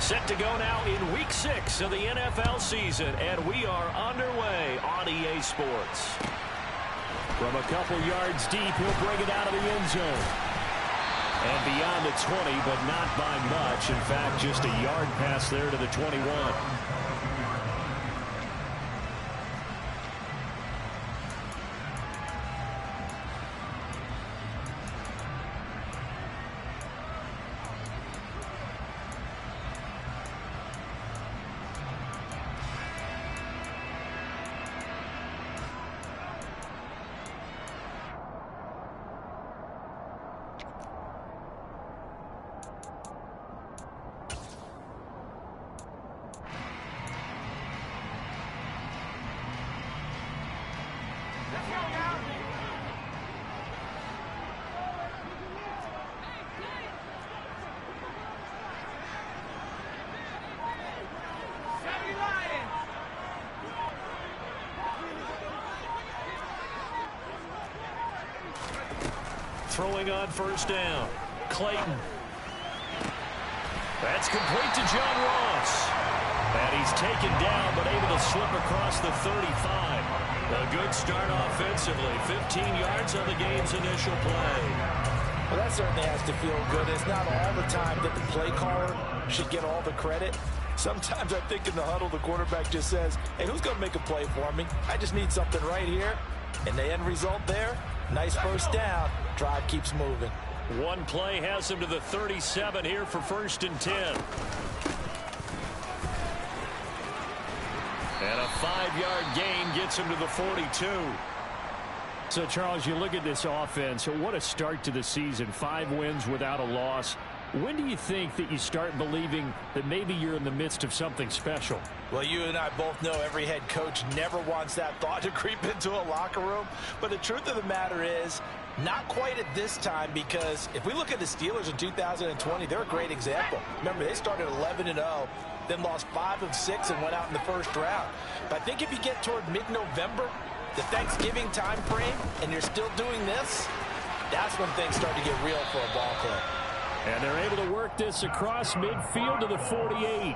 Set to go now in Week 6 of the NFL season, and we are underway on EA Sports. From a couple yards deep, he'll bring it out of the end zone. And beyond the 20, but not by much. In fact, just a yard pass there to the 21. Throwing on first down. Clayton. That's complete to John Ross. And he's taken down, but able to slip across the 35. A good start offensively. 15 yards on the game's initial play. Well, that certainly has to feel good. It's not all the time that the play caller should get all the credit. Sometimes I think in the huddle, the quarterback just says, hey, who's going to make a play for me? I just need something right here. And the end result there, nice first down. Drive keeps moving. One play has him to the 37 here for 1st and 10. And a 5-yard gain gets him to the 42. So, Charles, you look at this offense. What a start to the season. 5 wins without a loss. When do you think that you start believing that maybe you're in the midst of something special? Well, you and I both know every head coach never wants that thought to creep into a locker room. But the truth of the matter is, not quite at this time, because if we look at the Steelers in 2020, they're a great example. Remember, they started 11-0, then lost 5 of 6 and went out in the first round. But I think if you get toward mid-November, the Thanksgiving time frame, and you're still doing this, that's when things start to get real for a ball club. And they're able to work this across midfield to the 48.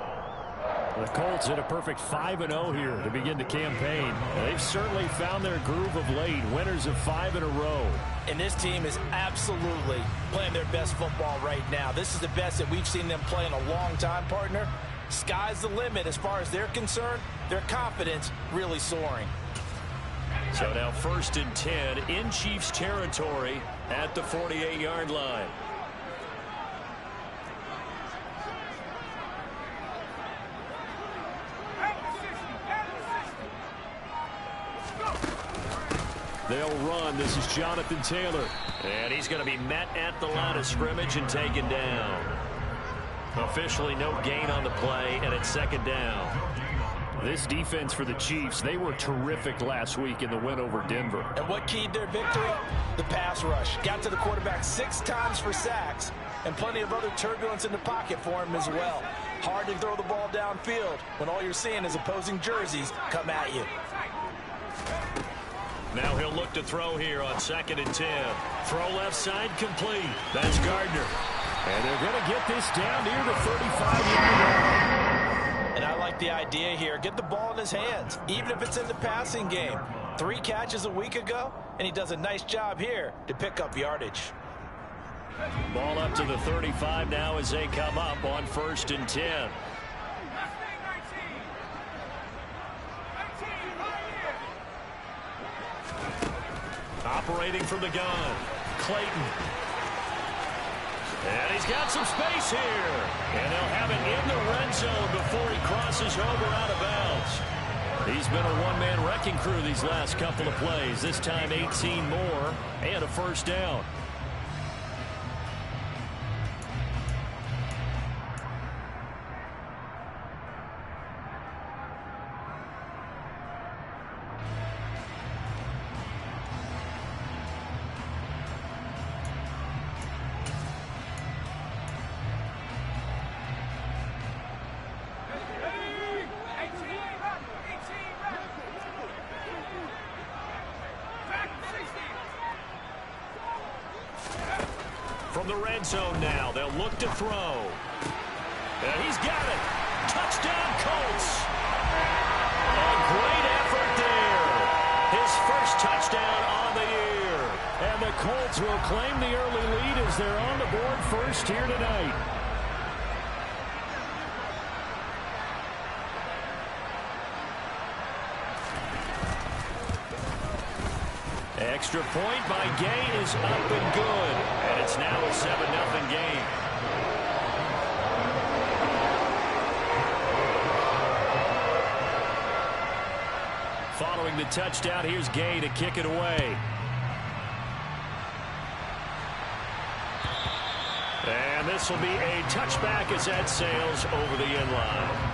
The Colts hit a perfect 5-0 here to begin the campaign. They've certainly found their groove of late, winners of 5 in a row. And this team is absolutely playing their best football right now. This is the best that we've seen them play in a long time, partner. Sky's the limit as far as they're concerned. Their confidence really soaring. So now 1st and 10 in Chiefs territory at the 48-yard line. They'll run. This is Jonathan Taylor. And he's going to be met at the line of scrimmage and taken down. Officially no gain on the play, and it's 2nd down. This defense for the Chiefs, they were terrific last week in the win over Denver. And what keyed their victory? The pass rush. Got to the quarterback 6 times for sacks, and plenty of other turbulence in the pocket for him as well. Hard to throw the ball downfield when all you're seeing is opposing jerseys come at you. Now he'll look to throw here on 2nd and 10. Throw left side complete. That's Gardner. And they're going to get this down near the 35-yard line. And I like the idea here. Get the ball in his hands, even if it's in the passing game. 3 catches a week ago, and he does a nice job here to pick up yardage. Ball up to the 35 now as they come up on 1st and 10. Operating from the gun, Clayton. And he's got some space here. And they'll have it in the red zone before he crosses over out of bounds. He's been a one-man wrecking crew these last couple of plays. This time 18 more and a 1st down. From the red zone now, they'll look to throw. And he's got it. Touchdown, Colts. A great effort there. His first touchdown on the year. And the Colts will claim the early lead as they're on the board first here tonight. Extra point by Gay is up and good. And it's now a 7-0 game. Following the touchdown, here's Gay to kick it away. And this will be a touchback as that sails over the end line.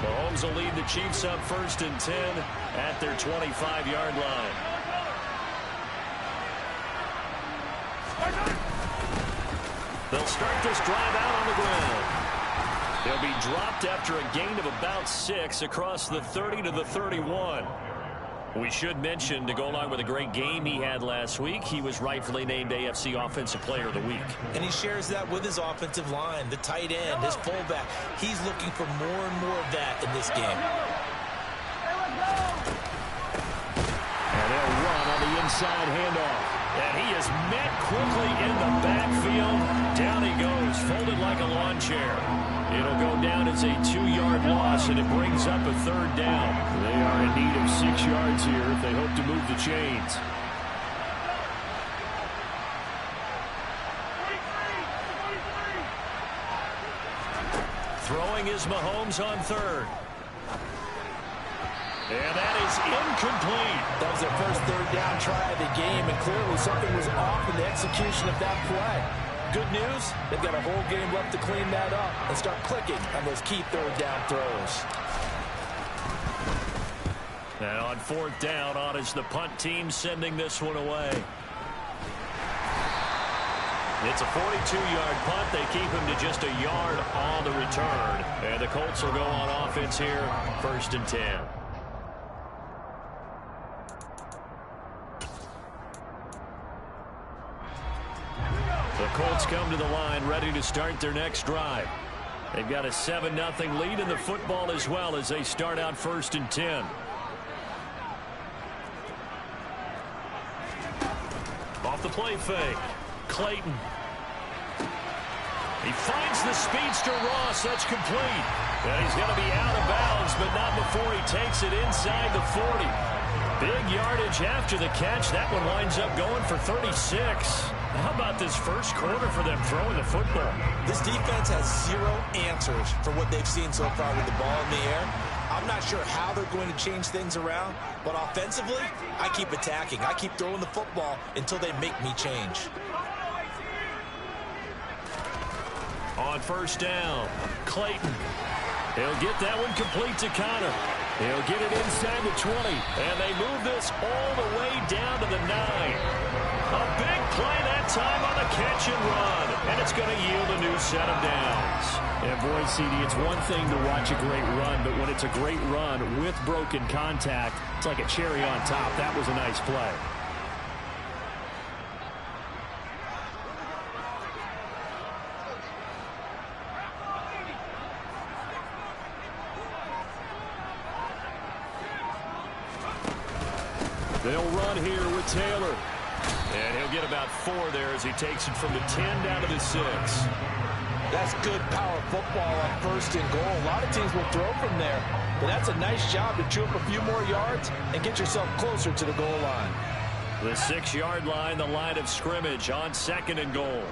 Mahomes will lead the Chiefs up 1st and 10 at their 25-yard line. They'll start this drive out on the ground. They'll be dropped after a gain of about 6 across the 30 to the 31. We should mention, to go along with a great game he had last week, he was rightfully named AFC Offensive Player of the Week. And he shares that with his offensive line, the tight end, his fullback. He's looking for more and more of that in this game. And they'll run on the inside handoff. And he is met quickly in the backfield. Down he goes, folded like a lawn chair. It'll go down as a 2-yard loss, and it brings up a 3rd down. They are in need of 6 yards here if they hope to move the chains. Throwing is Mahomes on 3rd. And that is incomplete. That was their first 3rd down try of the game, and clearly something was off in the execution of that play. Good news, they've got a whole game left to clean that up and start clicking on those key 3rd down throws. Now on 4th down, on is the punt team sending this one away. It's a 42-yard punt. They keep him to just a yard on the return. And the Colts will go on offense here, 1st and 10. The Colts come to the line ready to start their next drive. They've got a 7-0 lead in the football as well as they start out 1st and 10. Off the play fake. Clayton. He finds the speedster Ross. That's complete. And he's going to be out of bounds, but not before he takes it inside the 40. Big yardage after the catch. That one winds up going for 36. How about this first quarter for them throwing the football? This defense has 0 answers for what they've seen so far with the ball in the air. I'm not sure how they're going to change things around, but offensively, I keep attacking. I keep throwing the football until they make me change. On 1st down, Clayton. He'll get that one complete to Connor. He'll get it inside the 20, and they move this all the way down to the 9. A big play that time on the catch and run, and it's going to yield a new set of downs. And boy, CD, it's one thing to watch a great run, but when it's a great run with broken contact, it's like a cherry on top. That was a nice play. They'll run here with Taylor. And he'll get about 4 there as he takes it from the 10 down to the 6. That's good power football on 1st and goal. A lot of teams will throw from there, but that's a nice job to chew up a few more yards and get yourself closer to the goal line. The 6-yard line, the line of scrimmage on 2nd and goal.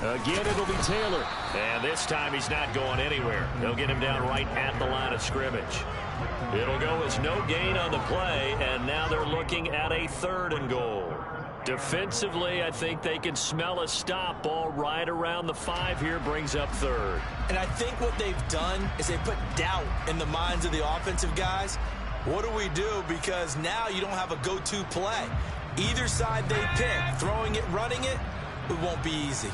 Again, it'll be Taylor. And this time he's not going anywhere. They'll get him down right at the line of scrimmage. It'll go as no gain on the play, and now they're looking at a 3rd and goal. Defensively, I think they can smell a stop ball right around the 5 here, brings up 3rd. And I think what they've done is they put doubt in the minds of the offensive guys. What do we do? Because now you don't have a go-to play. Either side they pick, throwing it, running it, it won't be easy.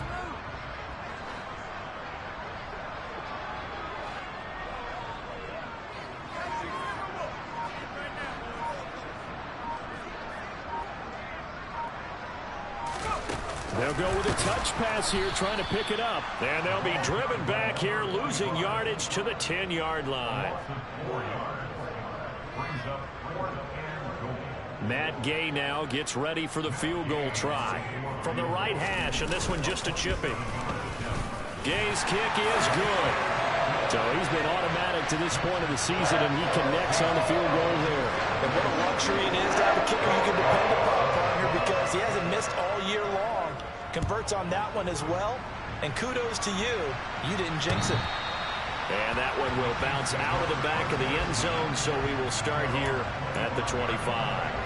They'll go with a touch pass here, trying to pick it up. And they'll be driven back here, losing yardage to the 10-yard line. Matt Gay now gets ready for the field goal try. From the right hash, and this one just a chipping. Gay's kick is good. So he's been automatic to this point of the season, and he connects on the field goal there. And what a luxury it is to have a kicker you can depend upon here, because he hasn't missed all year long. Converts on that one as well. And kudos to you. You didn't jinx it. And that one will bounce out of the back of the end zone, so we will start here at the 25.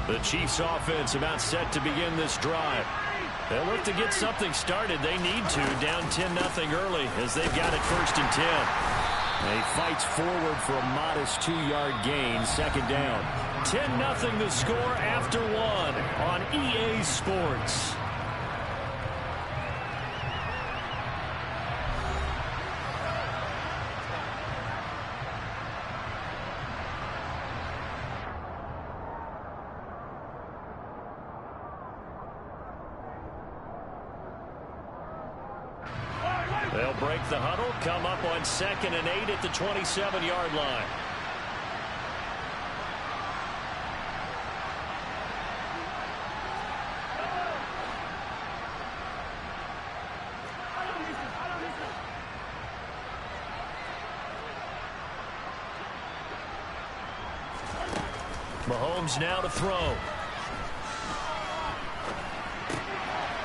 The Chiefs offense about set to begin this drive. They'll look to get something started. They need to, down 10-0 early as they've got it 1st and 10. He fights forward for a modest 2-yard gain, second down. 10-0 the score after one on EA Sports. They'll break the huddle, come up on 2nd and 8 at the 27-yard line. Mahomes now to throw.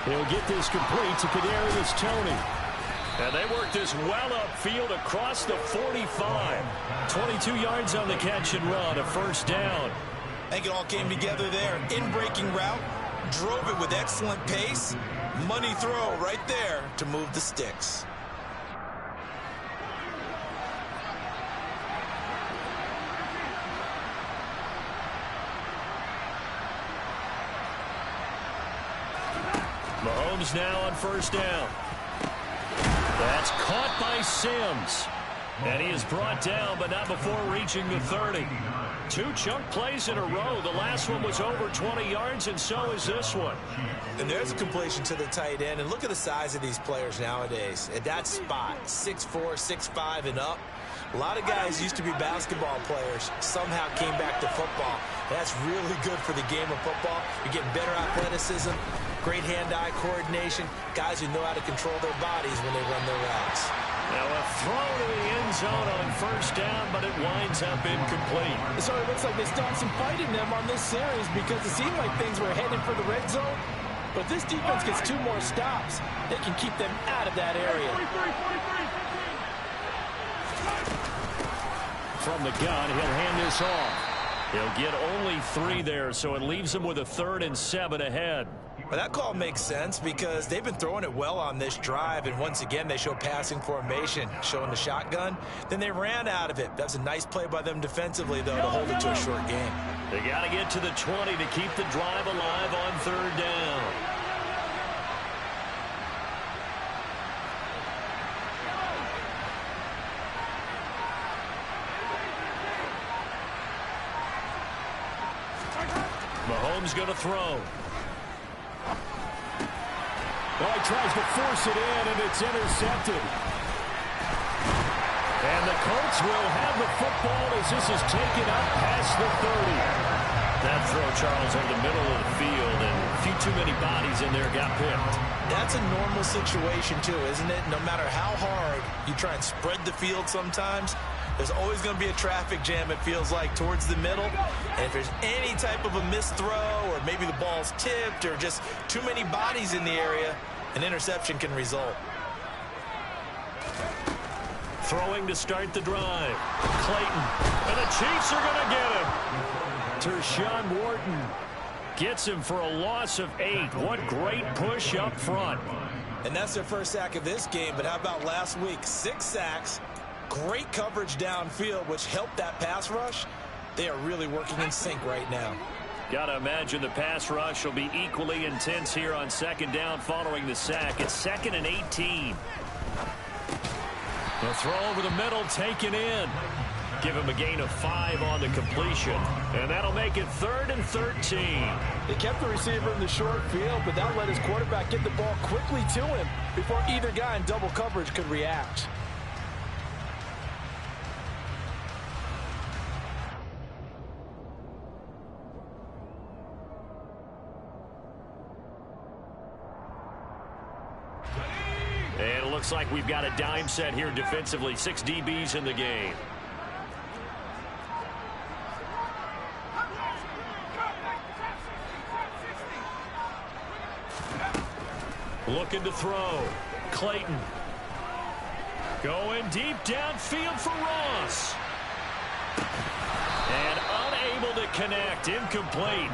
He'll get this complete to Kadarius Toney. And they work this well upfield across the 45. 22 yards on the catch and run, a 1st down. I think it all came together there. In-breaking route, drove it with excellent pace. Money throw right there to move the sticks. Mahomes now on 1st down. That's caught by Sims. And he is brought down, but not before reaching the 30. 2 chunk plays in a row. The last one was over 20 yards, and so is this one. And there's a completion to the tight end. And look at the size of these players nowadays. At that spot, 6'4", 6'5", and up. A lot of guys used to be basketball players, somehow came back to football. That's really good for the game of football. You're getting better athleticism, great hand-eye coordination, guys who know how to control their bodies when they run their routes. Now a throw to the end zone on 1st down, but it winds up incomplete. So it looks like they stopped some fight in them on this series because it seemed like things were headed for the red zone. But this defense gets 2 more stops. They can keep them out of that area. From the gun, he'll hand this off. He'll get only 3 there, so it leaves him with a 3rd and 7 ahead. Well, that call makes sense because they've been throwing it well on this drive, and once again they show passing formation, showing the shotgun. Then they ran out of it. That's a nice play by them defensively, though, to hold it to a short game. They got to get to the 20 to keep the drive alive on 3rd down. Mahomes going to throw. Well, he tries to force it in, and it's intercepted. And the Colts will have the football as this is taken up past the 30. That throw, Charles, over the middle of the field, and a few too many bodies in there got picked. That's a normal situation, too, isn't it? No matter how hard you try and spread the field sometimes, there's always going to be a traffic jam, it feels like, towards the middle. And if there's any type of a missed throw, or maybe the ball's tipped, or just too many bodies in the area, an interception can result. Throwing to start the drive. Clayton. And the Chiefs are going to get him. Tershawn Wharton Gets him for a loss of 8. What great push up front. And that's their first sack of this game, but how about last week? 6 sacks, great coverage downfield, which helped that pass rush. They are really working in sync right now. Got to imagine the pass rush will be equally intense here on second down following the sack. It's 2nd and 18. The throw over the middle taken in. Give him a gain of 5 on the completion. And that'll make it 3rd and 13. They kept the receiver in the short field, but that let his quarterback get the ball quickly to him before either guy in double coverage could react. And it looks like we've got a dime set here defensively. 6 DBs in the game. Looking to throw. Clayton. Going deep downfield for Ross. And unable to connect. Incomplete.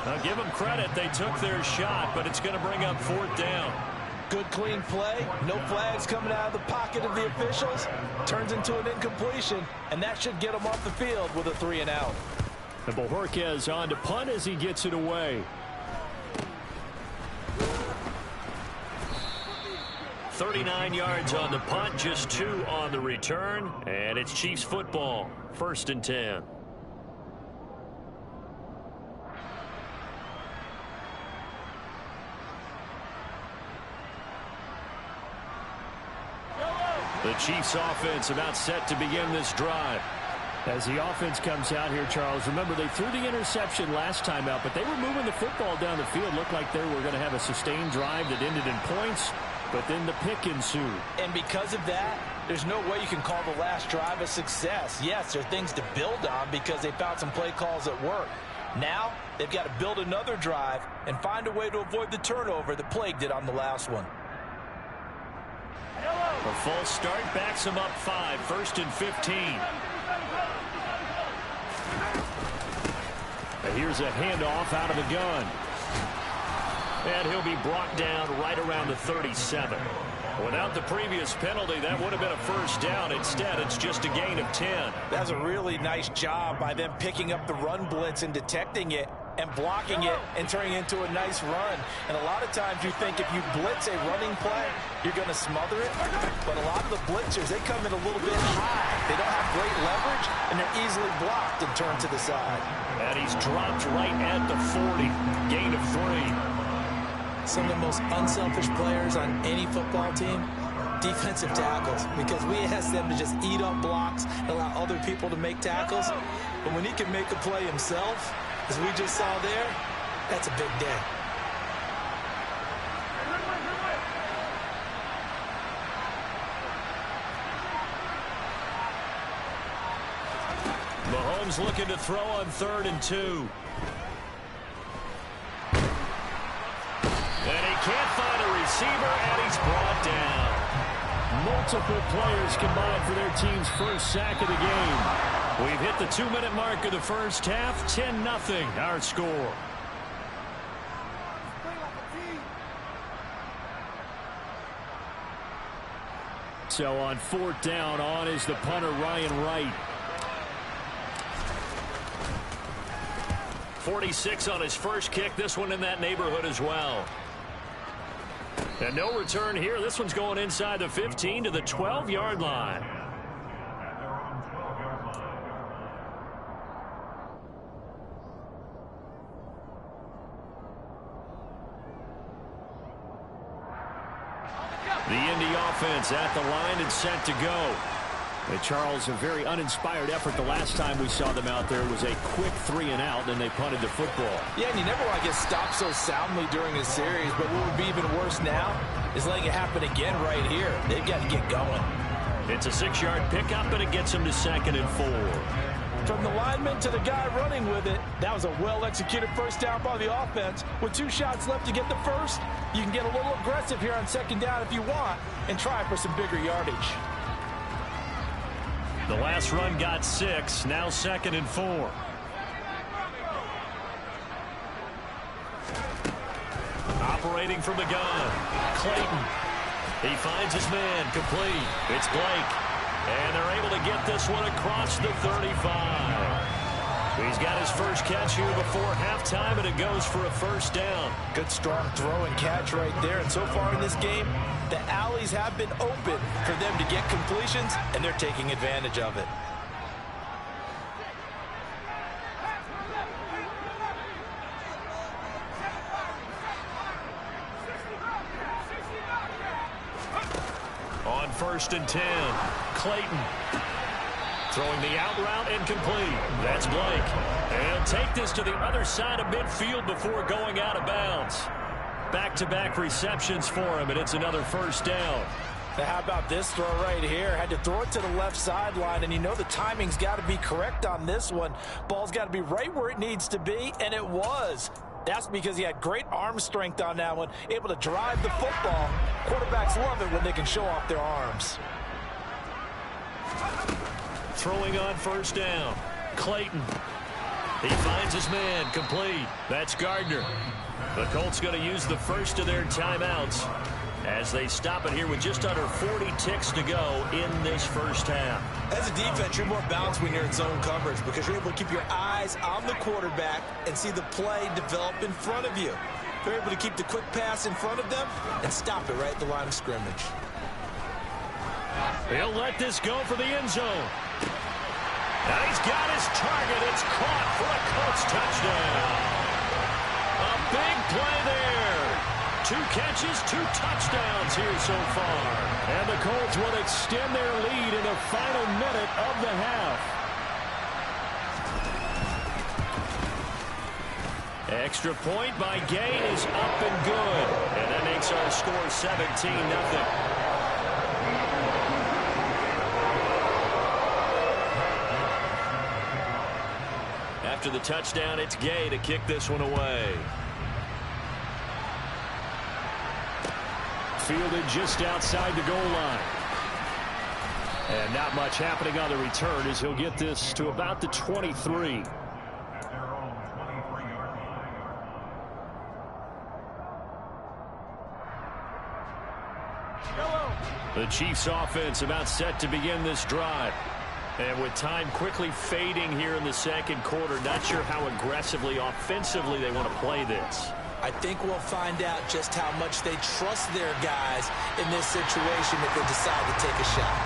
Now give them credit. They took their shot, but it's going to bring up 4th down. Good clean play. No flags coming out of the pocket of the officials. Turns into an incompletion, and that should get them off the field with a 3 and out. And Bojorquez on to punt as he gets it away. 39 yards on the punt, just 2 on the return, and it's Chiefs football, 1st and 10. The Chiefs offense about set to begin this drive. As the offense comes out here, Charles, remember they threw the interception last time out, but they were moving the football down the field. Looked like they were going to have a sustained drive that ended in points. But then the pick ensued. And because of that, there's no way you can call the last drive a success. Yes, there are things to build on because they found some play calls that work. Now, they've got to build another drive and find a way to avoid the turnover that plagued it on the last one. A false start backs him up 5, 1st and 15. And here's a handoff out of the gun. And he'll be brought down right around the 37. Without the previous penalty, that would have been a 1st down. Instead, it's just a gain of 10. That's a really nice job by them picking up the run blitz and detecting it and blocking it and turning it into a nice run. And a lot of times you think if you blitz a running play, you're going to smother it. But a lot of the blitzers, they come in a little bit high. They don't have great leverage, and they're easily blocked and turned to the side. And he's dropped right at the 40. Gain of 3. Some of the most unselfish players on any football team, defensive tackles, because we ask them to just eat up blocks and allow other people to make tackles. But when he can make a play himself, as we just saw there, that's a big day. Mahomes looking to throw on 3rd and 2. And he can't find a receiver, and he's brought down. Multiple players combined for their team's first sack of the game. We've hit the 2-minute mark of the first half. 10-0 our score. So on 4th down, on is the punter, Ryan Wright. 46 on his first kick. This one in that neighborhood as well. And no return here. This one's going inside the 15 to the 12-yard line. The Indy offense at the line and set to go. And Charles, a very uninspired effort the last time we saw them out there was a quick 3 and out, and they punted the football. Yeah, and you never want to get stopped so soundly during a series, but what would be even worse now is letting it happen again right here. They've got to get going. It's a 6-yard pickup, and it gets them to 2nd and 4. From the lineman to the guy running with it, that was a well-executed first down by the offense. With 2 shots left to get the first, you can get a little aggressive here on 2nd down if you want and try for some bigger yardage. The last run got 6, now 2nd and 4. Separating from the gun. Clayton. He finds his man. Complete. It's Blake. And they're able to get this one across the 35. He's got his first catch here before halftime, and it goes for a first down. Good, strong throw and catch right there. And so far in this game, the alleys have been open for them to get completions, and they're taking advantage of it. On 1st and 10, Clayton. Throwing the out route and complete. That's Blake. And he'll take this to the other side of midfield before going out of bounds. Back-to-back receptions for him, and it's another first down. Now, how about this throw right here? Had to throw it to the left sideline, and you know the timing's got to be correct on this one. Ball's got to be right where it needs to be, and it was. That's because he had great arm strength on that one, able to drive the football. Quarterbacks love it when they can show off their arms. Throwing on first down. Clayton. He finds his man. Complete. That's Gardner. The Colts going to use the first of their timeouts as they stop it here with just under 40 ticks to go in this first half. As a defense, you're more balanced when you're in zone coverage because you're able to keep your eyes on the quarterback and see the play develop in front of you. You're able to keep the quick pass in front of them and stop it right at the line of scrimmage. He'll let this go for the end zone. Now he's got his target. It's caught for a Colts touchdown. A big play there. 2 catches, 2 touchdowns here so far. And the Colts will extend their lead in the final minute of the half. Extra point by Gay is up and good. And that makes our score 17-0. After the touchdown, it's Gay to kick this one away. Fielded just outside the goal line. And not much happening on the return as he'll get this to about the 23. The Chiefs offense about set to begin this drive. And with time quickly fading here in the second quarter, not sure how aggressively, offensively they want to play this. I think we'll find out just how much they trust their guys in this situation if they decide to take a shot.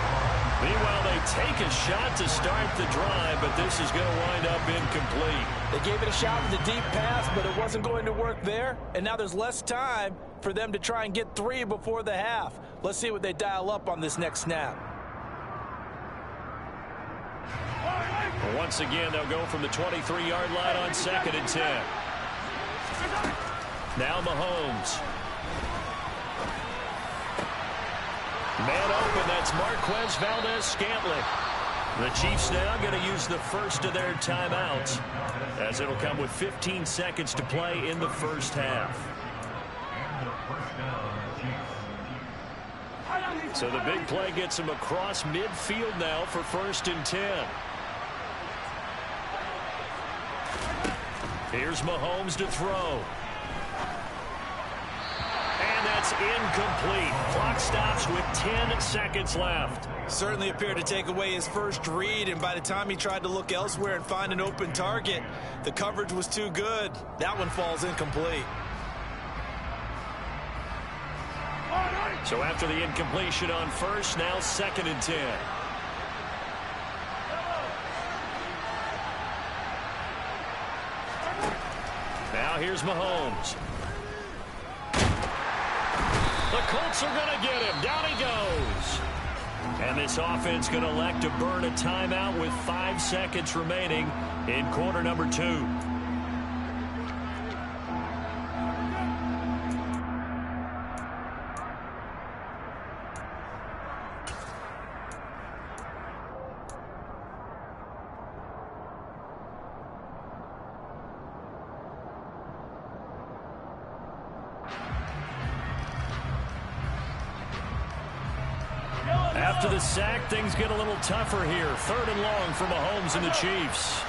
Meanwhile, they take a shot to start the drive, but this is going to wind up incomplete. They gave it a shot with a deep pass, but it wasn't going to work there. And now there's less time for them to try and get 3 before the half. Let's see what they dial up on this next snap. Once again, they'll go from the 23-yard line on 2nd and 10. Now Mahomes. Man open, that's Marquez Valdez-Scantling. The Chiefs now going to use the first of their timeouts as it'll come with 15 seconds to play in the first half. So the big play gets him across midfield now for 1st and 10. Here's Mahomes to throw. And that's incomplete. Clock stops with 10 seconds left. Certainly appeared to take away his first read, and by the time he tried to look elsewhere and find an open target, the coverage was too good. That one falls incomplete. So after the incompletion on first, now 2nd and 10. Now here's Mahomes. The Colts are going to get him. Down he goes. And this offense going to elect to burn a timeout with 5 seconds remaining in quarter number 2. After the sack, things get a little tougher here. 3rd and long for Mahomes and the Chiefs.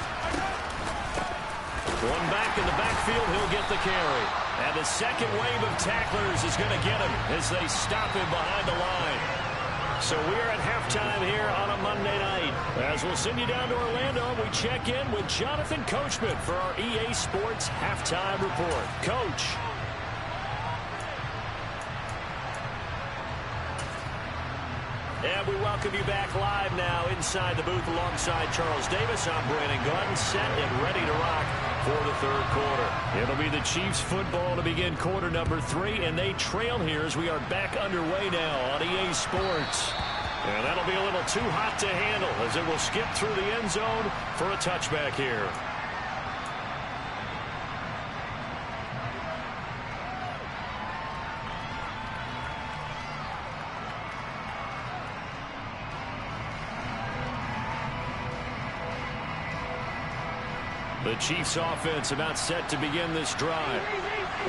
One back in the backfield, he'll get the carry. And the second wave of tacklers is going to get him as they stop him behind the line. So we're at halftime here on a Monday night. As we'll send you down to Orlando, we check in with Jonathan Coachman for our EA Sports Halftime Report. Coach. And we welcome you back live now inside the booth alongside Charles Davis. I'm Brandon Gordon, set and ready to rock for the third quarter. It'll be the Chiefs football to begin quarter number 3, and they trail here as we are back underway now on EA Sports. And that'll be a little too hot to handle as it will skip through the end zone for a touchback here. The Chiefs offense about set to begin this drive.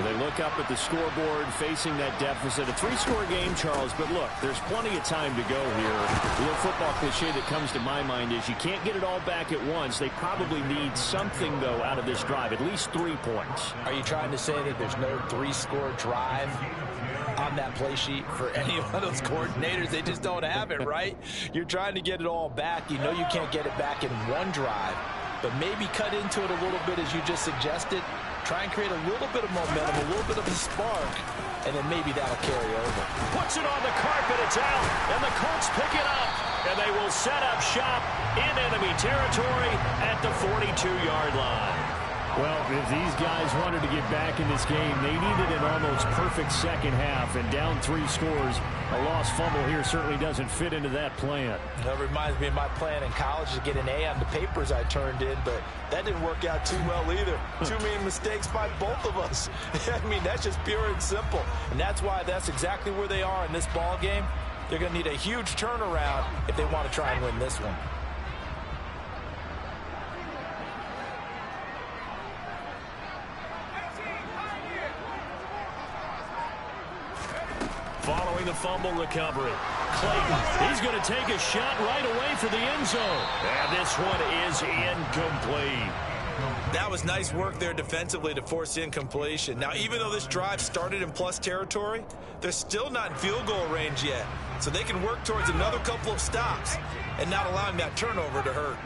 They look up at the scoreboard facing that deficit. A 3-score game, Charles, but look, there's plenty of time to go here. The old football cliche that comes to my mind is you can't get it all back at once. They probably need something, though, out of this drive, at least 3 points. Are you trying to say that there's no 3-score drive on that play sheet for any one of those coordinators? They just don't have it, right? You're trying to get it all back. You know you can't get it back in one drive. But maybe cut into it a little bit as you just suggested. Try and create a little bit of momentum, a little bit of a spark, and then maybe that'll carry over. Puts it on the carpet, it's out, and the Colts pick it up. And they will set up shop in enemy territory at the 42-yard line. Well, if these guys wanted to get back in this game, they needed an almost perfect second half. And down 3 scores, a lost fumble here certainly doesn't fit into that plan. That reminds me of my plan in college to get an A on the papers I turned in, but that didn't work out too well either. Too many mistakes by both of us. I mean, that's just pure and simple. And that's why that's exactly where they are in this ball game. They're going to need a huge turnaround if they want to try and win this one. Following the fumble recovery, Clayton, he's going to take a shot right away for the end zone. And this one is incomplete. That was nice work there defensively to force incompletion. Now, even though this drive started in plus territory, they're still not in field goal range yet. So they can work towards another couple of stops and not allowing that turnover to hurt.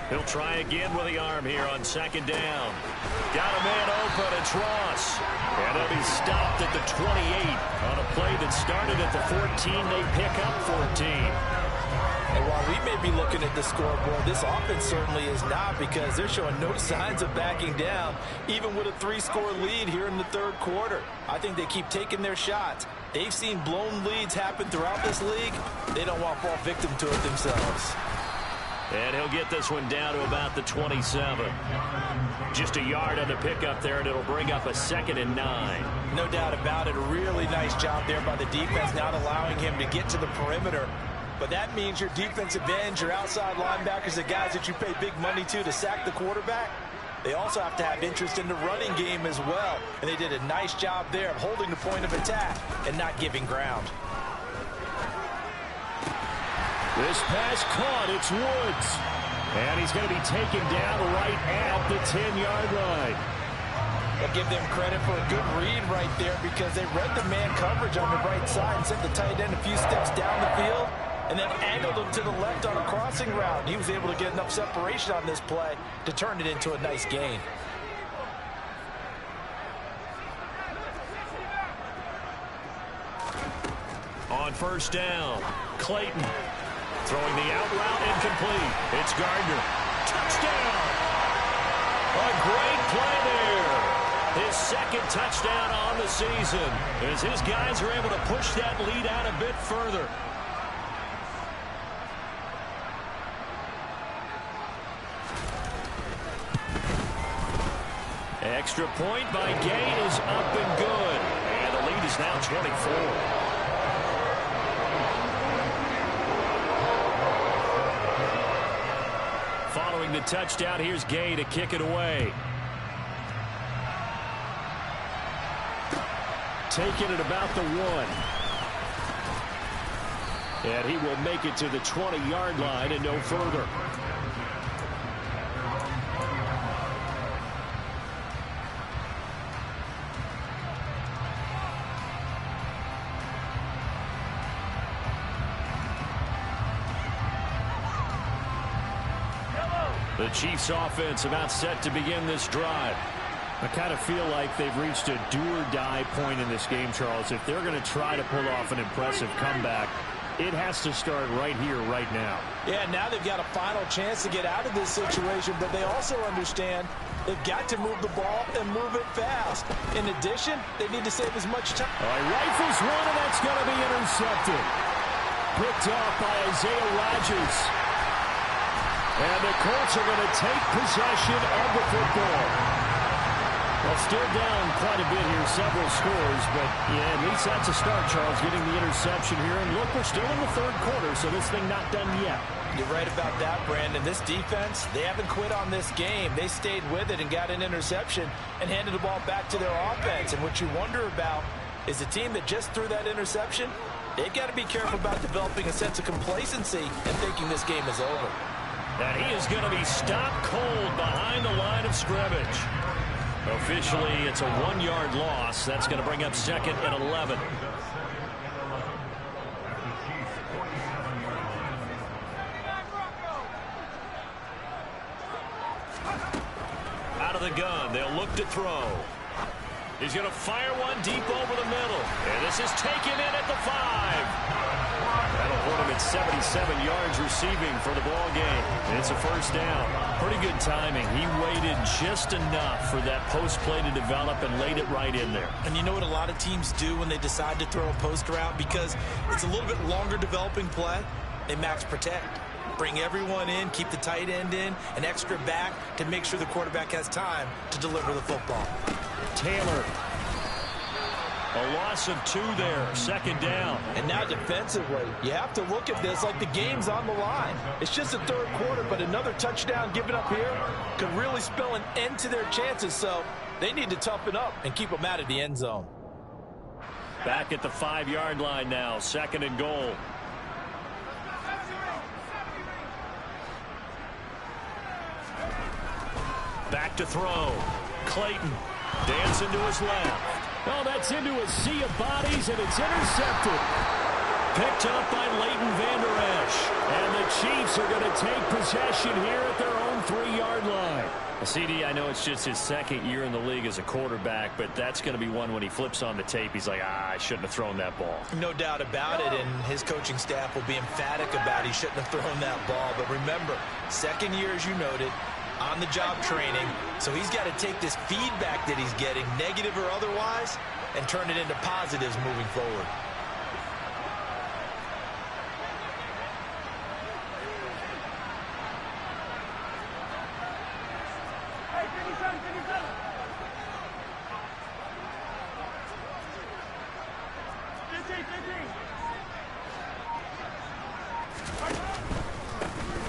He'll try again with the arm here on second down. Got a man open, it's Ross. And he'll be stopped at the 28 on a play that started at the 14. They pick up 14. And while we may be looking at the scoreboard, this offense certainly is not, because they're showing no signs of backing down, even with a 3-score lead here in the third quarter. I think they keep taking their shots. They've seen blown leads happen throughout this league. They don't want to fall victim to it themselves. And he'll get this one down to about the 27. Just a yard on the pickup there, and it'll bring up a 2nd and 9. No doubt about it. A really nice job there by the defense, not allowing him to get to the perimeter. But that means your defensive ends, your outside linebackers, the guys that you pay big money to sack the quarterback, they also have to have interest in the running game as well. And they did a nice job there of holding the point of attack and not giving ground. This pass caught, it's Woods. And he's going to be taken down right at the 10-yard line. I'll give them credit for a good read right there, because they read the man coverage on the right side and sent the tight end a few steps down the field and then angled him to the left on a crossing route. He was able to get enough separation on this play to turn it into a nice gain. On first down, Clayton. Throwing the out route, incomplete. It's Gardner. Touchdown! A great play there. His 2nd touchdown on the season, as his guys are able to push that lead out a bit further. Extra point by Gay is up and good. And the lead is now 24. Following the touchdown, here's Gay to kick it away. Taking it about the 1. And he will make it to the 20-yard line and no further. The Chiefs offense about set to begin this drive. I kind of feel like they've reached a do-or-die point in this game, Charles. If they're going to try to pull off an impressive comeback, it has to start right here, right now. Yeah, now they've got a final chance to get out of this situation, but they also understand they've got to move the ball and move it fast. In addition, they need to save as much time. All right, rifles one, and that's going to be intercepted. Picked off by Isaiah Rodgers. And the Colts are going to take possession of the football. Well, still down quite a bit here, several scores, but yeah, at least that's a start, Charles, getting the interception here. And look, we're still in the third quarter, so this thing not done yet. You're right about that, Brandon. This defense, they haven't quit on this game. They stayed with it and got an interception and handed the ball back to their offense. And what you wonder about is the team that just threw that interception, they've got to be careful about developing a sense of complacency and thinking this game is over. And he is going to be stopped cold behind the line of scrimmage. Officially, it's a 1-yard loss. That's going to bring up second and 11. Out of the gun, they'll look to throw. He's going to fire one deep over the middle. And this is taken in at the 5. That'll put him at 77 yards receiving for the ball game. And it's a first down. Pretty good timing. He waited just enough for that post play to develop and laid it right in there. And you know what a lot of teams do when they decide to throw a post route? Because it's a little bit longer developing play. They max protect. Bring everyone in, keep the tight end in, an extra back to make sure the quarterback has time to deliver the football. Taylor. A loss of 2 there, second down. And now defensively, you have to look at this like the game's on the line. It's just the third quarter, but another touchdown given up here could really spell an end to their chances. So they need to toughen up and keep them out of the end zone. Back at the 5-yard line now, second and goal. Back to throw. Clayton dancing to his left. Oh, that's into a sea of bodies, and it's intercepted. Picked up by Leighton Vander Esch. And the Chiefs are going to take possession here at their own 3-yard line. CD, I know it's just his second year in the league as a quarterback, but that's going to be one when he flips on the tape. He's like, I shouldn't have thrown that ball. No doubt about it, and his coaching staff will be emphatic about he shouldn't have thrown that ball. But remember, second year, as you noted, on-the-job training, so he's got to take this feedback that he's getting, negative or otherwise, and turn it into positives moving forward.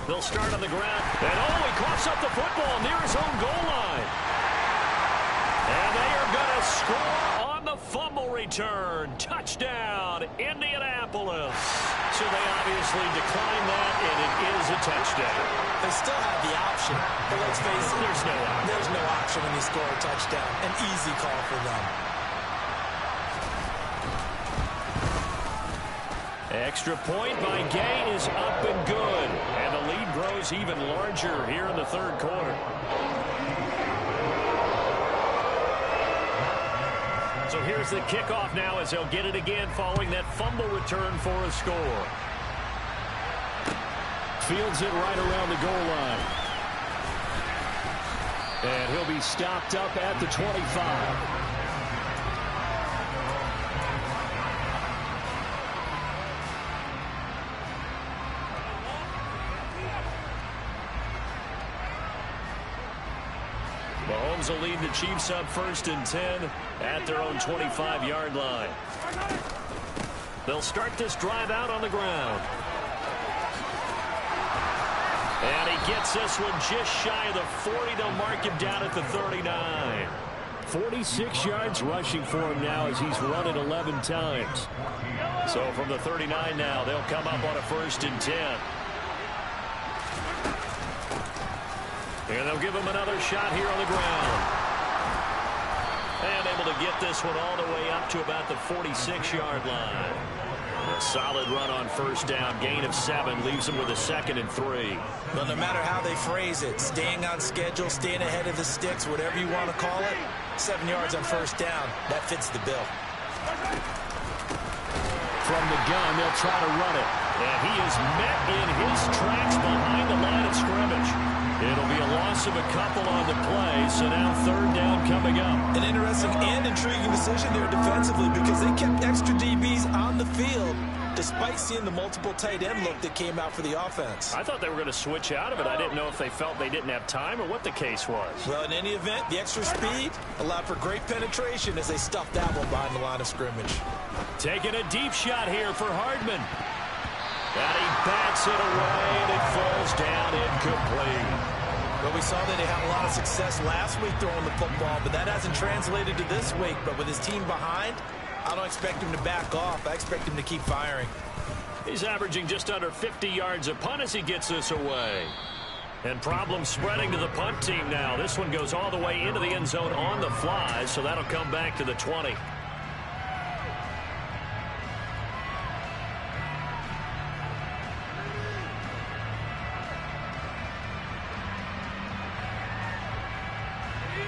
They'll start on the ground. And he coughs up the football near his own goal line. And they are going to score on the fumble return. Touchdown, Indianapolis. So they obviously decline that, and it is a touchdown. They still have the option, but let's face it, there's no option when you score a touchdown. An easy call for them. Extra point by Gay is up and good. And the lead grows even larger here in the third quarter. So here's the kickoff now as they'll get it again following that fumble return for a score. Fields it right around the goal line. And he'll be stopped up at the 25. Mahomes will lead the Chiefs up 1st and 10 at their own 25-yard line. They'll start this drive out on the ground. And he gets this one just shy of the 40. They'll mark him down at the 39. 46 yards rushing for him now as he's run it 11 times. So from the 39 now, they'll come up on a 1st and 10. And they'll give him another shot here on the ground. And able to get this one all the way up to about the 46-yard line. A solid run on first down. Gain of 7 leaves them with a 2nd and 3. Well, no matter how they phrase it, staying on schedule, staying ahead of the sticks, whatever you want to call it, 7 yards on first down, that fits the bill. From the gun, they'll try to run it. And he is met in his tracks behind the line of scrimmage. It'll be a loss of a couple on the play, so now 3rd down coming up. An interesting and intriguing decision there defensively because they kept extra DBs on the field despite seeing the multiple tight end look that came out for the offense. I thought they were going to switch out of it. I didn't know if they felt they didn't have time or what the case was. Well, in any event, the extra speed allowed for great penetration as they stuffed that one behind the line of scrimmage. Taking a deep shot here for Hardman. And he bats it away, and it falls down incomplete. Well, we saw that he had a lot of success last week throwing the football, but that hasn't translated to this week. But with his team behind, I don't expect him to back off. I expect him to keep firing. He's averaging just under 50 yards a punt as he gets this away. And problems spreading to the punt team now. This one goes all the way into the end zone on the fly, so that'll come back to the 20.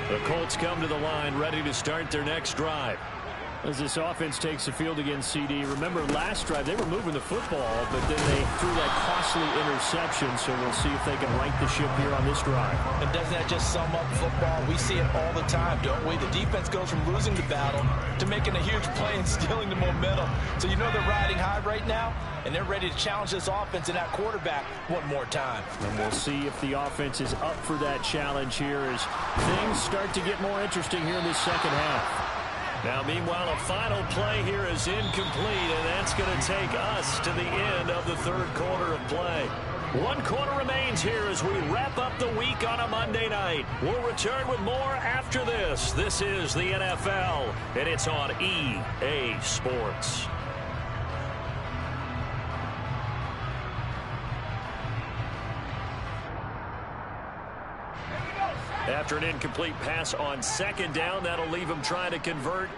The Colts come to the line ready to start their next drive. As this offense takes the field against CD, remember last drive they were moving the football, but then they threw that costly interception, so we'll see if they can right the ship here on this drive. And doesn't that just sum up football? We see it all the time, don't we? The defense goes from losing the battle to making a huge play and stealing the momentum. So you know they're riding high right now, and they're ready to challenge this offense and that quarterback one more time. And we'll see if the offense is up for that challenge here as things start to get more interesting here in this second half. Now, meanwhile, a final play here is incomplete, and that's going to take us to the end of the 3rd quarter of play. 1 quarter remains here as we wrap up the week on a Monday night. We'll return with more after this. This is the NFL, and it's on EA Sports. After an incomplete pass on 2nd down, that'll leave him trying to convert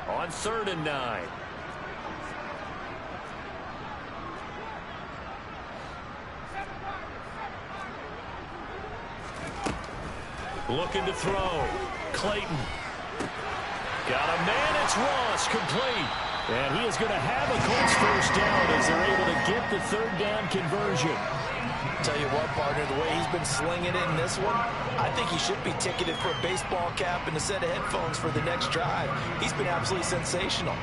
on 3rd and 9. Looking to throw. Clayton. Got a man. It's Ross. Complete. And he is going to have a Colts first down as they're able to get the 3rd down conversion. Tell you what, partner, the way he's been slinging it in this one, I think he should be ticketed for a baseball cap and a set of headphones for the next drive. He's been absolutely sensational.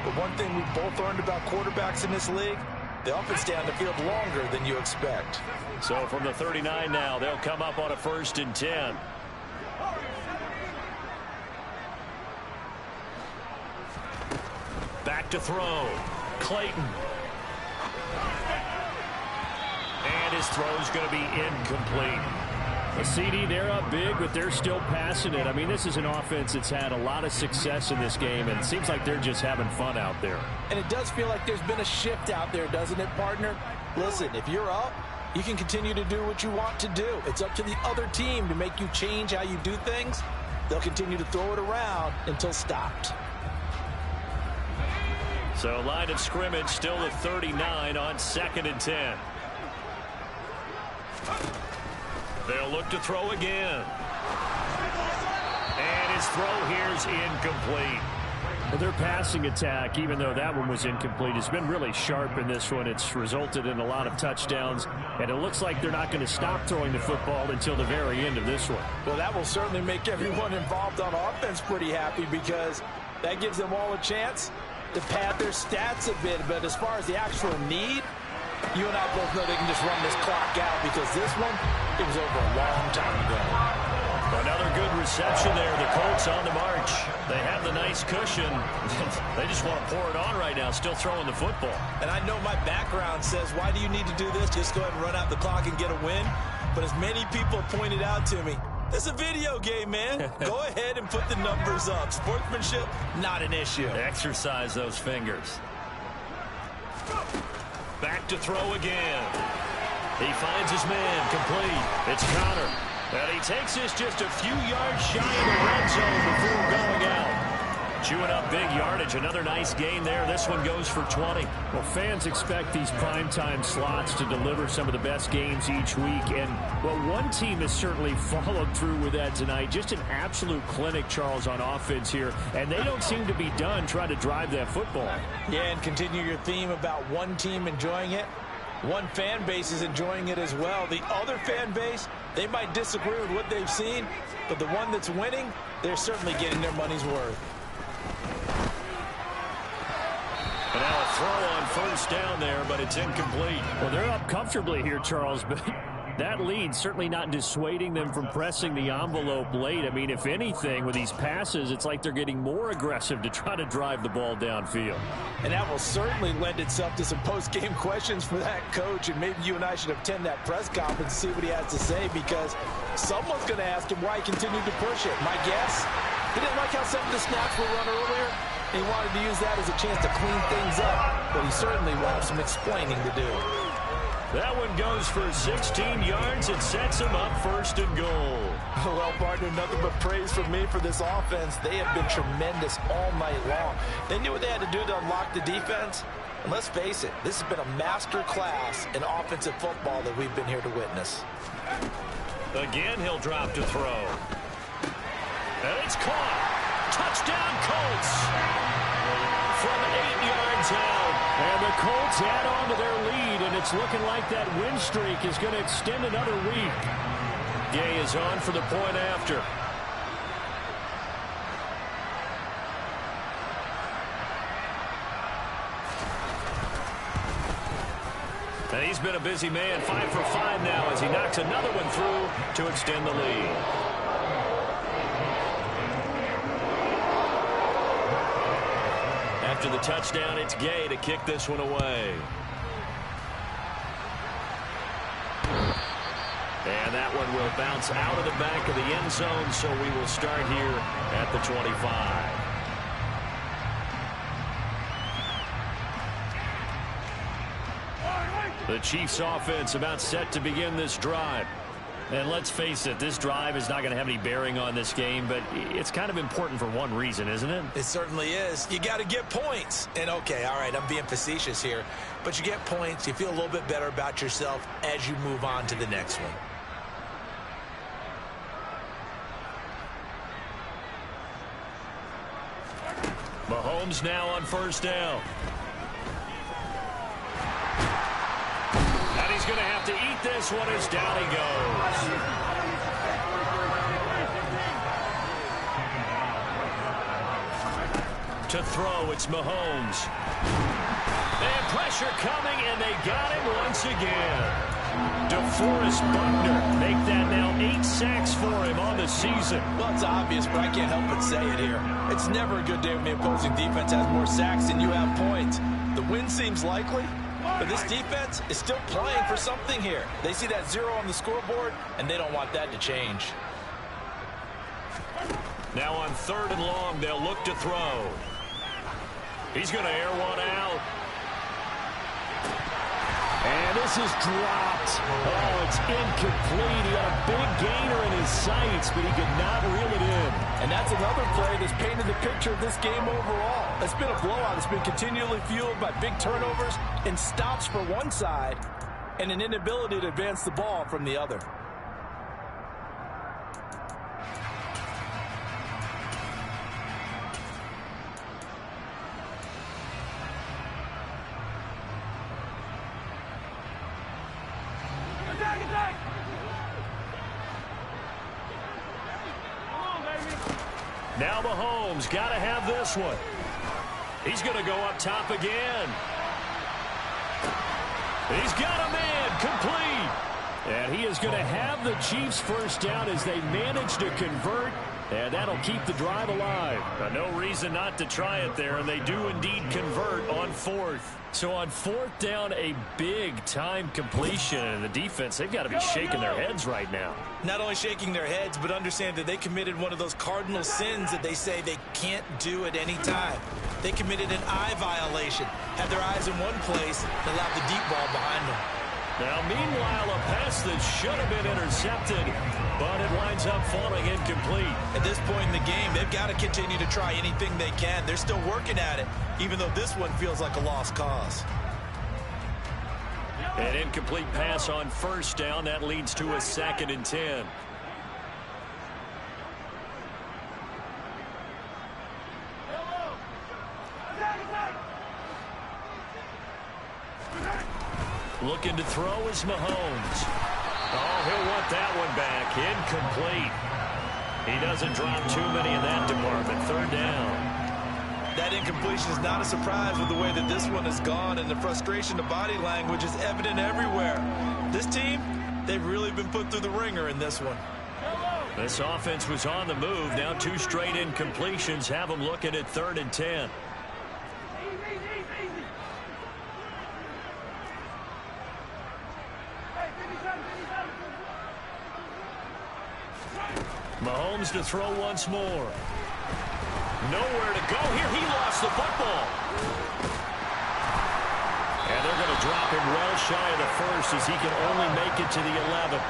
But one thing we've both learned about quarterbacks in this league, they often stay on the field longer than you expect. So from the 39 now, they'll come up on a 1st and 10. Back to throw. Clayton. And his throw's going to be incomplete. The CD, they're up big, but they're still passing it. I mean, this is an offense that's had a lot of success in this game, and it seems like they're just having fun out there. And it does feel like there's been a shift out there, doesn't it, partner? Listen, if you're up, you can continue to do what you want to do. It's up to the other team to make you change how you do things. They'll continue to throw it around until stopped. So line of scrimmage still at 39 on 2nd and 10. They'll look to throw again. And his throw here's incomplete. Well, their passing attack, even though that one was incomplete, has been really sharp in this one. It's resulted in a lot of touchdowns, and it looks like they're not going to stop throwing the football until the very end of this one. Well, that will certainly make everyone involved on offense pretty happy because that gives them all a chance to pad their stats a bit. But as far as the actual need, you and I both know they can just run this clock out because this one, it was over a long time ago. Another good reception there. The Colts on the march. They have the nice cushion. They just want to pour it on right now, still throwing the football. And I know my background says, why do you need to do this? Just go ahead and run out the clock and get a win. But as many people pointed out to me, it's a video game, man. Go ahead and put the numbers up. Sportsmanship, not an issue. Exercise those fingers. Back to throw again. He finds his man, complete. It's Connor. And he takes this just a few yards shy of the red zone before going out. Chewing up big yardage. Another nice gain there. This one goes for 20. Well, fans expect these primetime slots to deliver some of the best games each week. And, well, one team has certainly followed through with that tonight. Just an absolute clinic, Charles, on offense here. And they don't seem to be done trying to drive that football. Yeah, and continue your theme about one team enjoying it. One fan base is enjoying it as well. The other fan base, they might disagree with what they've seen, but the one that's winning, they're certainly getting their money's worth. And now a throw on first down there, but it's incomplete. Well, they're up comfortably here, Charles, but that lead certainly not dissuading them from pressing the envelope late. I mean, if anything, with these passes, it's like they're getting more aggressive to try to drive the ball downfield. And that will certainly lend itself to some post-game questions for that coach, and maybe you and I should attend that press conference and see what he has to say, because someone's going to ask him why he continued to push it. My guess, he didn't like how some of the snaps were run earlier. He wanted to use that as a chance to clean things up, but he certainly will have some explaining to do. That one goes for 16 yards. It sets him up first and goal. Well, partner, nothing but praise from me for this offense. They have been tremendous all night long. They knew what they had to do to unlock the defense. And let's face it, this has been a master class in offensive football that we've been here to witness. Again, he'll drop to throw. And it's caught. Touchdown, Colts. From 8 yards out. And the Colts add on to their lead, and it's looking like that win streak is going to extend another week. Gay is on for the point after. And he's been a busy man, 5 for 5 now as he knocks another one through to extend the lead. After the touchdown, it's Gay to kick this one away. And that one will bounce out of the back of the end zone, so we will start here at the 25. The Chiefs offense about set to begin this drive. And let's face it, this drive is not going to have any bearing on this game, but it's kind of important for one reason, isn't it? It certainly is. You got to get points. And, okay, all right, I'm being facetious here. But you get points, you feel a little bit better about yourself as you move on to the next one. Mahomes now on first down. And he's going to have to eat this one as down he goes. To throw, it's Mahomes. And pressure coming, and they got him once again. DeForest Buckner make that now 8 sacks for him on the season. Well, it's obvious, but I can't help but say it here. It's never a good day when the opposing defense has more sacks than you have points. The win seems likely, but this defense is still playing for something here. They see that 0 on the scoreboard, and they don't want that to change. Now on 3rd and long, they'll look to throw. He's going to air one out. And this is dropped. Oh, it's incomplete. He had a big gainer in his sights, but he could not reel it in. And that's another play that's painted the picture of this game overall. It's been a blowout. It's been continually fueled by big turnovers and stops for one side and an inability to advance the ball from the other. Now Mahomes got to have this one. He's going to go up top again. He's got a man complete. And he is going to have the Chiefs first down as they manage to convert. And that'll keep the drive alive. No reason not to try it there, and they do indeed convert on 4th. So on 4th down, a big-time completion. And the defense, they've got to be shaking their heads right now. Not only shaking their heads, but understand that they committed one of those cardinal sins that they say they can't do at any time. They committed an eye violation, had their eyes in one place, and allowed the deep ball behind them. Now, meanwhile, a pass that should have been intercepted, but it winds up falling incomplete. At this point in the game, they've got to continue to try anything they can. They're still working at it, even though this one feels like a lost cause. An incomplete pass on first down. That leads to a 2nd and 10. Looking to throw is Mahomes. Oh, he'll want that one back. Incomplete. He doesn't drop too many in that department. 3rd down. That incompletion is not a surprise with the way that this one has gone, and the frustration, the body language is evident everywhere. This team, they've really been put through the ringer in this one. This offense was on the move. Now 2 straight incompletions have them looking at 3rd and 10. Mahomes to throw once more. Nowhere to go here. He lost the football. And they're going to drop him well shy of the 1st as he can only make it to the 11th.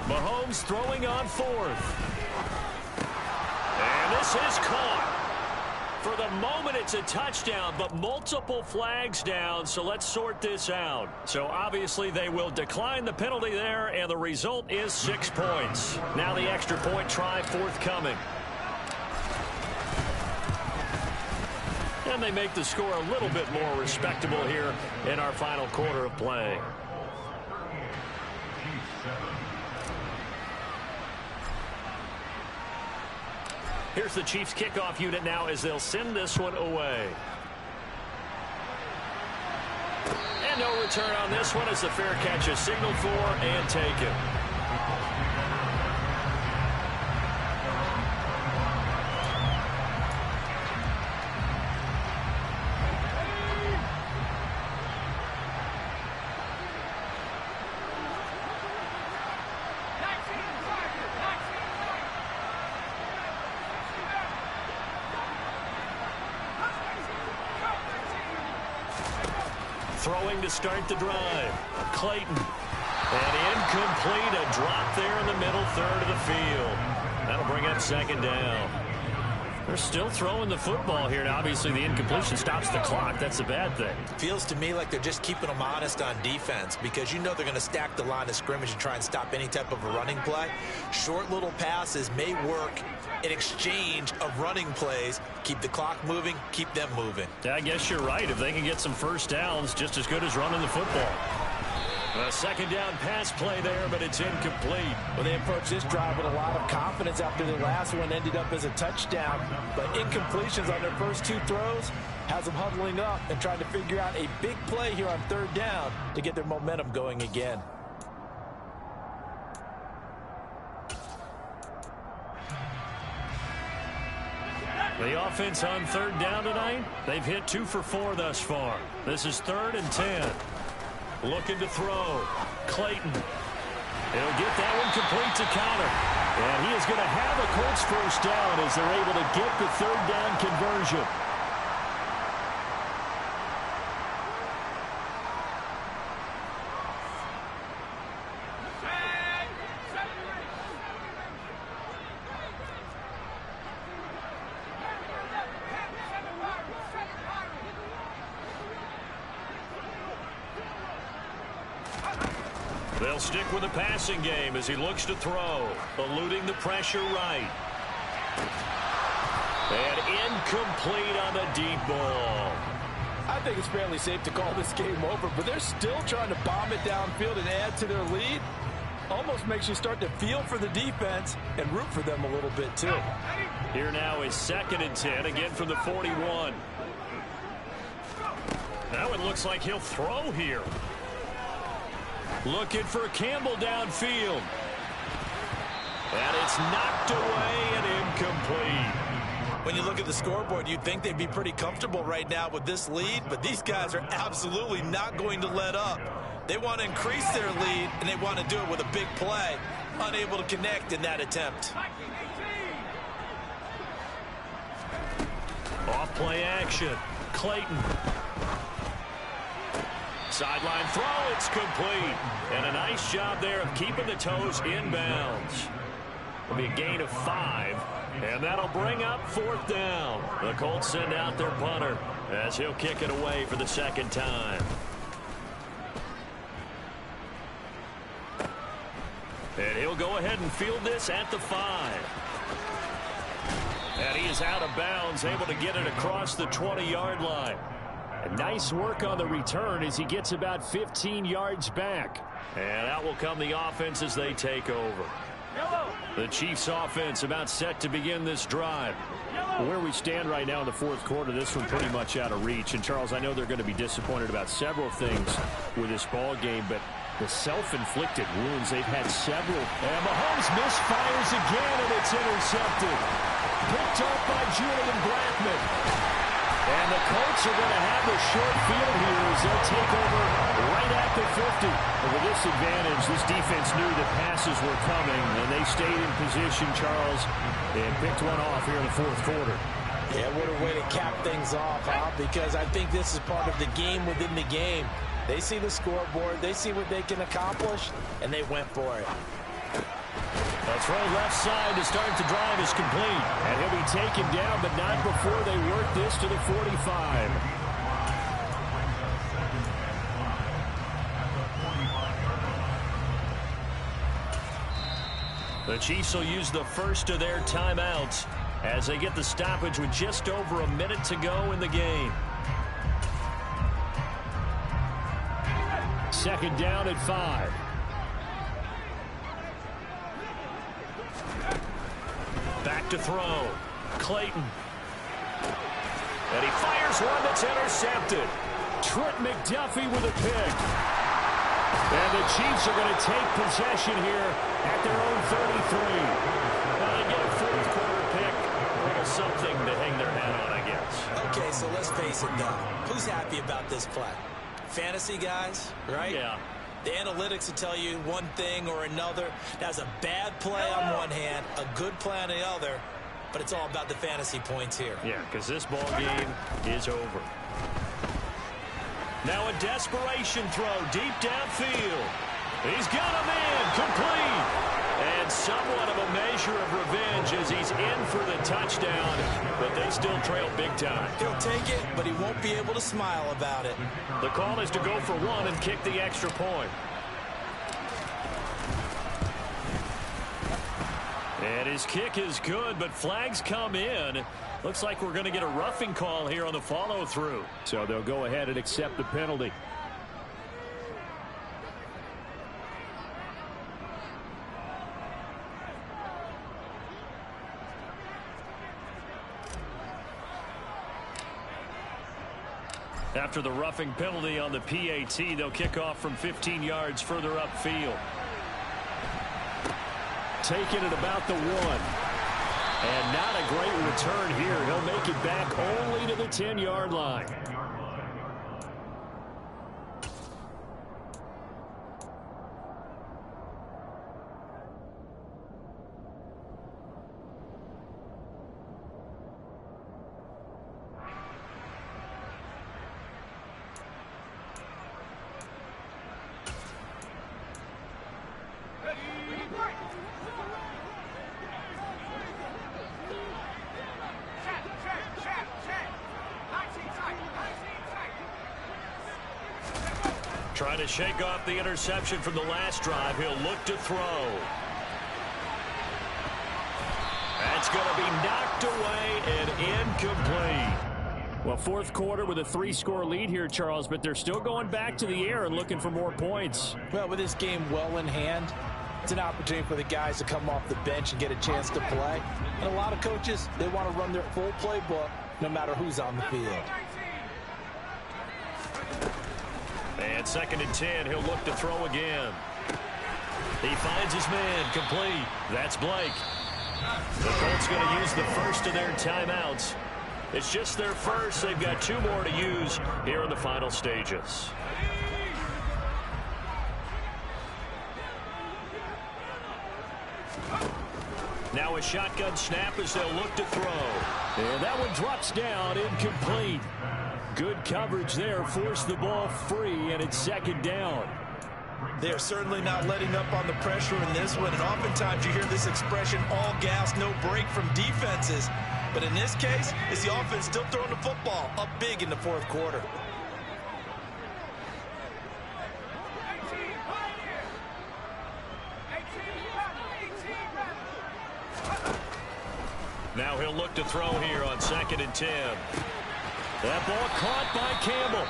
Mahomes throwing on 4th. And this is caught. For the moment, it's a touchdown, but multiple flags down, so let's sort this out. So obviously they will decline the penalty there, and the result is 6 points. Now the extra point try forthcoming. And they make the score a little bit more respectable here in our final quarter of play. Here's the Chiefs kickoff unit now as they'll send this one away. And no return on this one as the fair catch is signaled for and taken. Throwing to start the drive. Clayton. And incomplete. A drop there in the middle 3rd of the field. That'll bring up 2nd down. They're still throwing the football here. Now, obviously, the incompletion stops the clock. That's a bad thing. Feels to me like they're just keeping them honest on defense because you know they're going to stack the line of scrimmage and try and stop any type of a running play. Short little passes may work in exchange of running plays. Keep the clock moving, keep them moving. I guess you're right. If they can get some first downs, just as good as running the football. A 2nd down pass play there, but it's incomplete. Well, they approached this drive with a lot of confidence after the last one ended up as a touchdown. But incompletions on their first 2 throws has them huddling up and trying to figure out a big play here on 3rd down to get their momentum going again. The offense on 3rd down tonight, they've hit 2 for 4 thus far. This is 3rd and 10. Looking to throw. Clayton. He'll get that one complete to counter. And he is going to have a Colts first down as they're able to get the 3rd down conversion. They'll stick with the passing game as he looks to throw, eluding the pressure right. And incomplete on the deep ball. I think it's fairly safe to call this game over, but they're still trying to bomb it downfield and add to their lead. Almost makes you start to feel for the defense and root for them a little bit, too. Here now is 2nd and 10, again from the 41. Now it looks like he'll throw here. Looking for Campbell downfield. And it's knocked away and incomplete. when you look at the scoreboard, you'd think they'd be pretty comfortable right now with this lead, but these guys are absolutely not going to let up. They want to increase their lead, and they want to do it with a big play. Unable to connect in that attempt. Off play action. Clayton. Sideline throw, it's complete. And a nice job there of keeping the toes inbounds. It'll be a gain of 5, and that'll bring up 4th down. The Colts send out their punter as he'll kick it away for the 2nd time. And he'll go ahead and field this at the 5. And he is out of bounds, able to get it across the 20-yard line. And nice work on the return as he gets about 15 yards back. And out will come the offense as they take over. The Chiefs offense about set to begin this drive. Where we stand right now in the 4th quarter, this one pretty much out of reach. And, Charles, I know they're going to be disappointed about several things with this ball game, but the self-inflicted wounds, they've had several. And Mahomes misfires again, and it's intercepted. Picked up by Julian Blackmon. And the Colts are going to have the short field here as they'll take over right at the 50. And with this advantage, this defense knew that passes were coming, and they stayed in position, Charles, and picked one off here in the 4th quarter. Yeah, what a way to cap things off, huh? Because I think this is part of the game within the game. They see the scoreboard, they see what they can accomplish, and they went for it. A throw left side to start the drive is complete. And he'll be taken down, but not before they work this to the 45. The Chiefs will use the first of their timeouts as they get the stoppage with just over a minute to go in the game. 2nd down at 5. Back to throw. Clayton. And he fires one that's intercepted. Trent McDuffie with a pick. And the Chiefs are going to take possession here at their own 33. Well, they get a 4th quarter pick. A little something to hang their hat on, I guess. Okay, so let's face it, though. Who's happy about this play? Fantasy guys, right? Yeah. The analytics will tell you one thing or another. That's a bad play on one hand, a good play on the other, but it's all about the fantasy points here. Yeah, because this ball game is over. Now a desperation throw deep downfield. He's got a man complete. And somewhat of a measure of revenge as he's in for the touchdown, but they still trail big time. He'll take it, but he won't be able to smile about it. The call is to go for 1 and kick the extra point. And his kick is good, but flags come in. Looks like we're going to get a roughing call here on the follow-through. So they'll go ahead and accept the penalty. After the roughing penalty on the PAT, they'll kick off from 15 yards further upfield. Taking it about the 1. And not a great return here. He'll make it back only to the 10-yard line. Trying to shake off the interception from the last drive. He'll look to throw. That's going to be knocked away and incomplete. Well, 4th quarter with a 3-score lead here, Charles, but they're still going back to the air and looking for more points. Well, with this game well in hand, it's an opportunity for the guys to come off the bench and get a chance to play. And a lot of coaches, they want to run their full playbook no matter who's on the field. And 2nd and 10, he'll look to throw again. He finds his man complete. That's Blake. The Colts going to use the first of their timeouts. It's just their first. They've got 2 more to use here in the final stages. Now a shotgun snap as they'll look to throw. And that one drops down, incomplete. Good coverage there, forced the ball free, and it's second down. They're certainly not letting up on the pressure in this one, and oftentimes you hear this expression, all gas, no break from defenses. But in this case, it's the offense still throwing the football up big in the fourth quarter. Now he'll look to throw here on 2nd and 10. That ball caught by Campbell.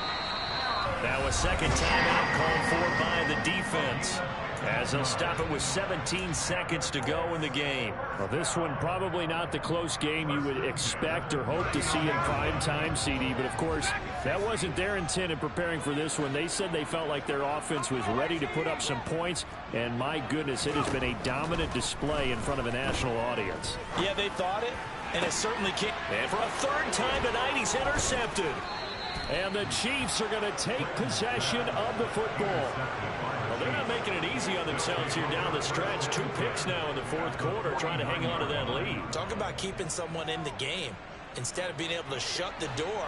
Now a second timeout called for by the defense, as they'll stop it with 17 seconds to go in the game. Well, this one probably not the close game you would expect or hope to see in prime time, CD. But, of course, that wasn't their intent in preparing for this one. They said they felt like their offense was ready to put up some points. And, my goodness, it has been a dominant display in front of a national audience. Yeah, they thought it, and it certainly can't. And for a third time tonight, he's intercepted. And the Chiefs are going to take possession of the football. Well, they're not making it easy on themselves here down the stretch. 2 picks now in the fourth quarter, trying to hang on to that lead. Talk about keeping someone in the game. Instead of being able to shut the door,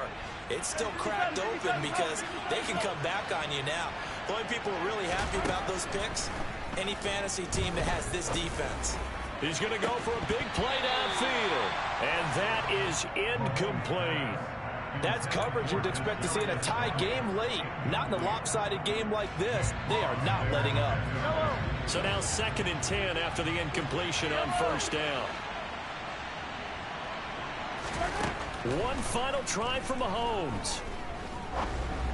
it's still cracked open because they can come back on you now. The only people who are really happy about those picks, any fantasy team that has this defense. He's going to go for a big play downfield. And that is incomplete. That's coverage you'd expect to see in a tie game late. Not in a lopsided game like this. They are not letting up. So now 2nd and 10 after the incompletion on first down. One final try from Mahomes.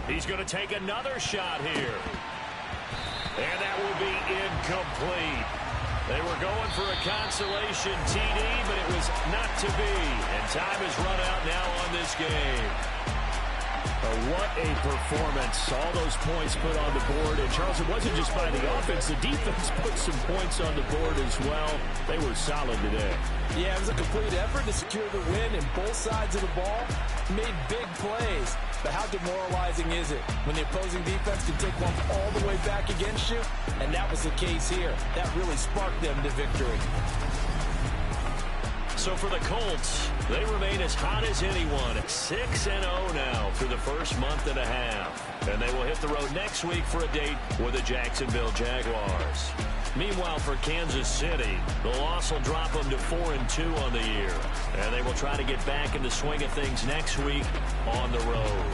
He's going to take another shot here. And that will be incomplete. They were going for a consolation TD, but it was not to be. And time has run out now on this game. What a performance. All those points put on the board. And, Charles, it wasn't just by the offense. The defense put some points on the board as well. They were solid today. Yeah, it was a complete effort to secure the win, and both sides of the ball made big plays. But how demoralizing is it when the opposing defense can take one all the way back against you? And that was the case here. That really sparked them to victory. So for the Colts, they remain as hot as anyone. 6-0 now through the first month and a half. And they will hit the road next week for a date with the Jacksonville Jaguars. Meanwhile, for Kansas City, the loss will drop them to 4-2 on the year. And they will try to get back in the swing of things next week on the road.